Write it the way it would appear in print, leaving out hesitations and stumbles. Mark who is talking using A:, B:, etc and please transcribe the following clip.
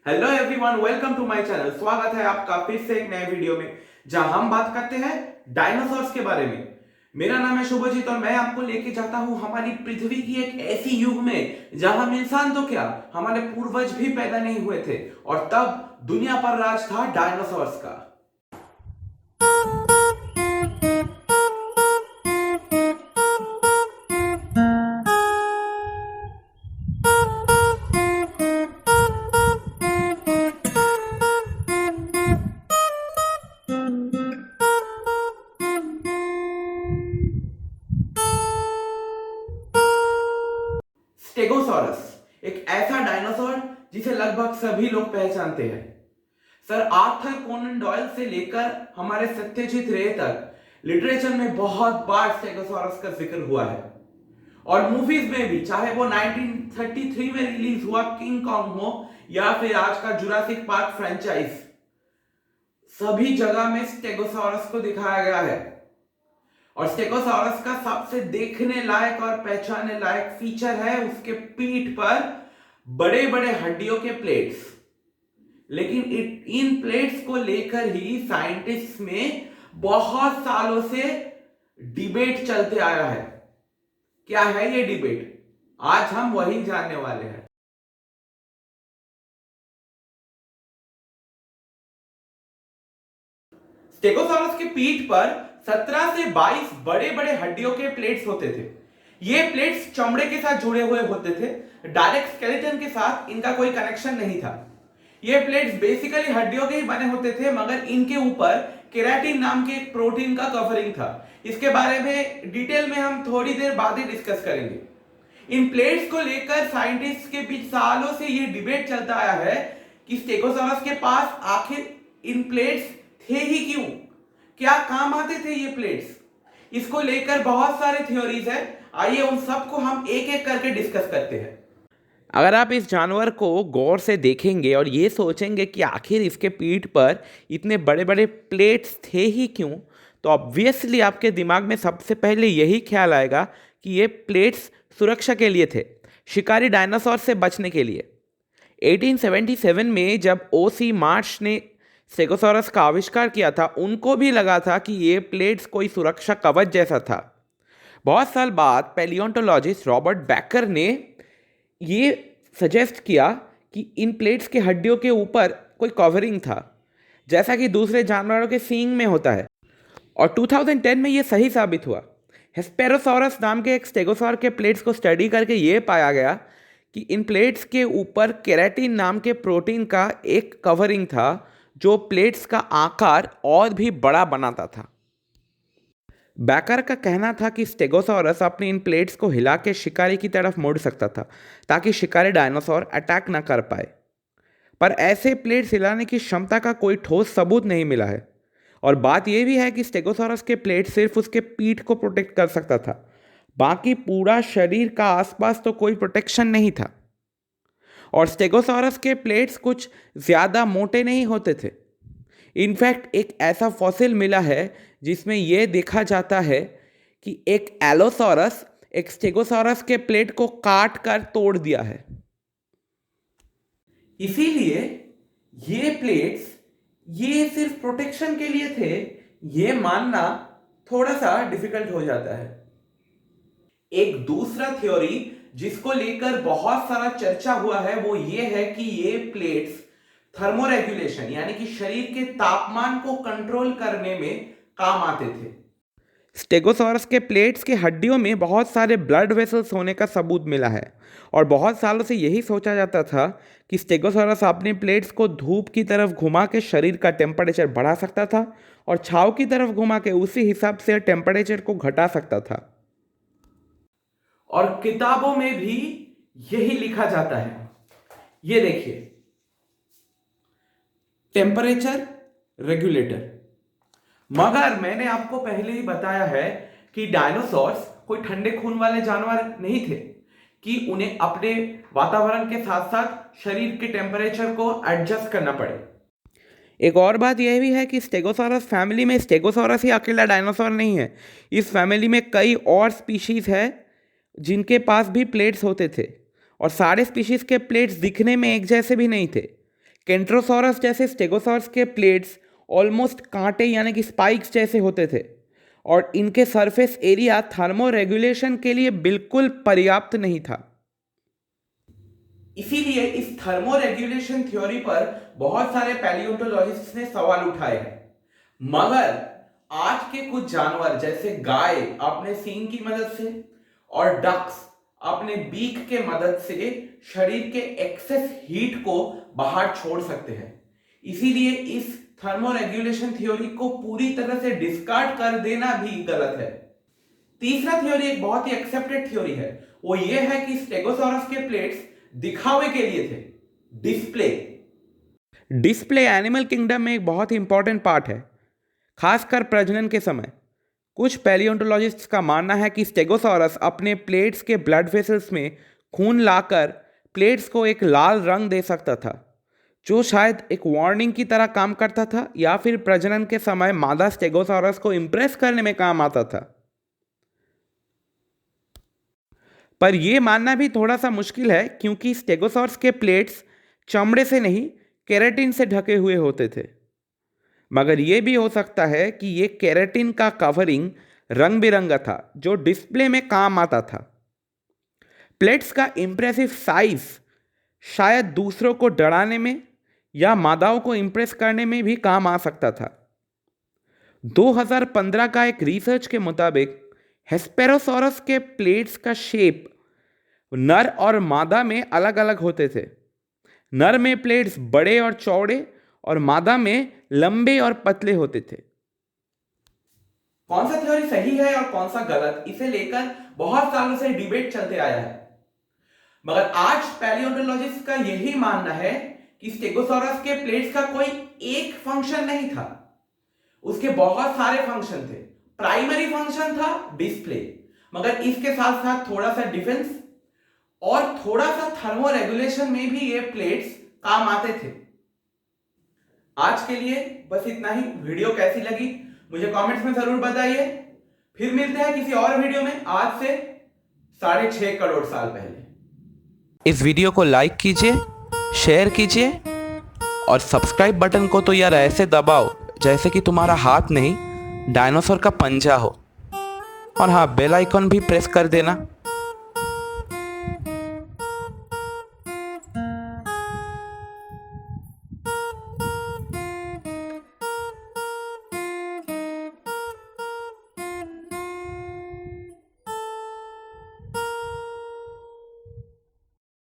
A: Hello everyone, welcome to my channel. स्वागत है आपका फिर से एक नए वीडियो में, जहां हम बात करते हैं डायनासोर्स के बारे में। मेरा नाम है शुभजीत और मैं आपको लेके जाता हूं हमारी पृथ्वी की एक ऐसी युग में जहां हम इंसान तो क्या, हमारे पूर्वज भी पैदा नहीं हुए थे और तब दुनिया पर राज था डायनासोर्स का। स्टेगोसॉरस एक ऐसा डायनासोर जिसे लगभग सभी लोग पहचानते हैं। सर आर्थर कोनन डॉयल से लेकर हमारे सत्यजीत रे तक लिटरेचर में बहुत बार स्टेगोसॉरस का जिक्र हुआ है और मूवीज में भी, चाहे वो 1933 में रिलीज हुआ किंग कॉन्ग हो या फिर आज का जुरासिक पार्क फ्रेंचाइज, सभी जगह में स्टेगोसॉरस को दिखाया गया है। और स्टेगोसॉरस का सबसे देखने लायक और पहचानने लायक फीचर है उसके पीठ पर बड़े बड़े हड्डियों के प्लेट्स। लेकिन इन प्लेट्स को लेकर ही साइंटिस्ट में बहुत सालों से डिबेट चलते आया है। क्या है ये डिबेट? आज हम वही जानने वाले हैं। स्टेगोसॉरस की पीठ पर 17 से 22 बड़े बड़े हड्डियों के प्लेट्स होते थे। ये प्लेट्स चमड़े के साथ जुड़े हुए होते थे, डायरेक्ट स्केलेटन के साथ इनका कोई कनेक्शन नहीं था। ये प्लेट्स बेसिकली हड्डियों के ही बने होते थे, मगर इनके ऊपर केराटिन नाम के एक प्रोटीन का कवरिंग था। इसके बारे में डिटेल में हम थोड़ी देर बाद ही डिस्कस करेंगे। इन प्लेट्स को लेकर साइंटिस्ट के बीच सालों से ये डिबेट चलता आया है कि स्टेगोसॉरस के पास आखिर इन प्लेट्स थे ही क्यों, क्या काम आते थे ये प्लेट्स। इसको लेकर बहुत सारे थ्योरीज है। आइए उन सबको हम एक एक करके डिस्कस करते हैं।
B: अगर आप इस जानवर को गौर से देखेंगे और ये सोचेंगे कि आखिर इसके पीठ पर इतने बड़े बड़े प्लेट्स थे ही क्यों, तो ऑब्वियसली आपके दिमाग में सबसे पहले यही ख्याल आएगा कि ये प्लेट्स सुरक्षा के लिए थे, शिकारी डायनासोर से बचने के लिए। 1877 में जब ओसी मार्श ने स्टेगोसॉरस का आविष्कार किया था, उनको भी लगा था कि ये प्लेट्स कोई सुरक्षा कवच जैसा था। बहुत साल बाद पैलियोंटोलॉजिस्ट रॉबर्ट बैकर ने ये सजेस्ट किया कि इन प्लेट्स के हड्डियों के ऊपर कोई कवरिंग था, जैसा कि दूसरे जानवरों के सींग में होता है। और 2010 में ये सही साबित हुआ। हेस्पेरोसॉरस नाम के एक स्टेगोसॉर के प्लेट्स को स्टडी करके ये पाया गया कि इन प्लेट्स के ऊपर केराटिन नाम के प्रोटीन का एक कवरिंग था, जो प्लेट्स का आकार और भी बड़ा बनाता था। बैकर का कहना था कि स्टेगोसॉरस अपनी इन प्लेट्स को हिला के शिकारी की तरफ मोड़ सकता था ताकि शिकारी डायनासोर अटैक न कर पाए। पर ऐसे प्लेट्स हिलाने की क्षमता का कोई ठोस सबूत नहीं मिला है। और बात यह भी है कि स्टेगोसॉरस के प्लेट सिर्फ उसके पीठ को प्रोटेक्ट कर सकता था, बाकी पूरा शरीर का आसपास तो कोई प्रोटेक्शन नहीं था। और स्टेगोसॉरस के प्लेट्स कुछ ज़्यादा मोटे नहीं होते थे। इनफैक्ट एक ऐसा फॉसिल मिला है जिसमें यह देखा जाता है कि एक एलोसॉरस एक स्टेगोसॉरस के प्लेट को काट कर तोड़ दिया है।
A: इसीलिए ये प्लेट्स ये सिर्फ प्रोटेक्शन के लिए थे, ये मानना थोड़ा सा डिफिकल्ट हो जाता है। एक दूसरा थ्योरी जिसको लेकर बहुत सारा चर्चा हुआ है वो ये है कि ये प्लेट्स थर्मोरेगुलेशन यानी कि शरीर के तापमान को कंट्रोल करने में काम आते थे।
B: स्टेगोसॉरस के प्लेट्स के हड्डियों में बहुत सारे ब्लड वेसल्स होने का सबूत मिला है और बहुत सालों से यही सोचा जाता था कि स्टेगोसॉरस अपने प्लेट्स को धूप की तरफ घुमा के शरीर का टेम्परेचर बढ़ा सकता था और छाव की तरफ घुमा के उसी हिसाब से टेम्परेचर को घटा सकता था।
A: और किताबों में भी यही लिखा जाता है। ये देखिए, टेम्परेचर रेगुलेटर। मगर मैंने आपको पहले ही बताया है कि डायनासोर्स कोई ठंडे खून वाले जानवर नहीं थे कि उन्हें अपने वातावरण के साथ साथ शरीर के टेम्परेचर को एडजस्ट करना पड़े।
B: एक और बात यह भी है कि स्टेगोसॉरस फैमिली में स्टेगोसॉरस ही अकेला डायनासोर नहीं है। इस फैमिली में कई और स्पीशीज़ है जिनके पास भी प्लेट्स होते थे और सारे स्पीशीज़ के प्लेट्स दिखने में एक जैसे भी नहीं थे। केंट्रोसॉरस जैसे स्टेगोसॉरस के प्लेट्स ऑलमोस्ट कांटे यानी कि स्पाइक्स जैसे होते थे और इनके सरफेस एरिया थर्मो रेगुलेशन के लिए बिल्कुल पर्याप्त नहीं था।
A: इसीलिए इस थर्मो रेगुलेशन थ्योरी पर बहुत सारे पैलियोंटोलॉजिस्ट्स ने सवाल उठाए हैं। मगर आज के कुछ जानवर जैसे गाय अपने सींग की मदद से और डक्स अपने बीक के मदद से शरीर के एक्सेस हीट को बाहर छोड़ सकते हैं। इसीलिए इस थर्मो रेगुलेशन थ्योरी को पूरी तरह से डिस्कार्ड कर देना भी गलत है। तीसरा थ्योरी एक बहुत ही एक्सेप्टेड थ्योरी है, वो ये है कि स्टेगोसॉरस के प्लेट्स दिखावे के लिए थे,
B: डिस्प्ले एनिमल किंगडम में एक बहुत ही इंपॉर्टेंट पार्ट है, खासकर प्रजनन के समय। कुछ पैलियोंटोलॉजिस्ट्स का मानना है कि स्टेगोसॉरस अपने प्लेट्स के ब्लड वेसल्स में खून लाकर प्लेट्स को एक लाल रंग दे सकता था, जो शायद एक वार्निंग की तरह काम करता था या फिर प्रजनन के समय मादा स्टेगोसॉरस को इंप्रेस करने में काम आता था। पर यह मानना भी थोड़ा सा मुश्किल है क्योंकि स्टेगोसॉरस के प्लेट्स चमड़े से नहीं केराटिन से ढके हुए होते थे। मगर यह भी हो सकता है कि यह केराटिन का कवरिंग रंग बिरंगा था जो डिस्प्ले में काम आता था। प्लेट्स का इंप्रेसिव साइज शायद दूसरों को डराने में या मादाओं को इंप्रेस करने में भी काम आ सकता था। 2015 का एक रिसर्च के मुताबिक हेस्पेरोसॉरस के प्लेट्स का शेप नर और मादा में अलग अलग होते थे। नर में प्लेट्स बड़े और चौड़े और मादा में लंबे और पतले होते थे।
A: कौन सा थ्योरी सही है और कौन सा गलत, इसे लेकर बहुत सालों से डिबेट चलते आया है। मगर आज पैलियोंटोलॉजिस्ट का यही मानना है कि स्टेगोसॉरस के प्लेट्स का कोई एक फंक्शन नहीं था, उसके बहुत सारे फंक्शन थे। प्राइमरी फंक्शन था डिस्प्ले, मगर इसके साथ साथ थोड़ा सा डिफेंस और थोड़ा सा थर्मो रेगुलेशन में भी ये प्लेट्स काम आते थे। आज के लिए बस इतना ही। वीडियो कैसी लगी मुझे कमेंट्स में जरूर बताइए। फिर मिलते हैं किसी और वीडियो में, आज से 6.5 करोड़ साल पहले।
B: इस वीडियो को लाइक कीजिए, शेयर कीजिए और सब्सक्राइब बटन को तो यार ऐसे दबाओ जैसे कि तुम्हारा हाथ नहीं डायनासोर का पंजा हो। और हाँ, बेल आइकन भी प्रेस कर देना।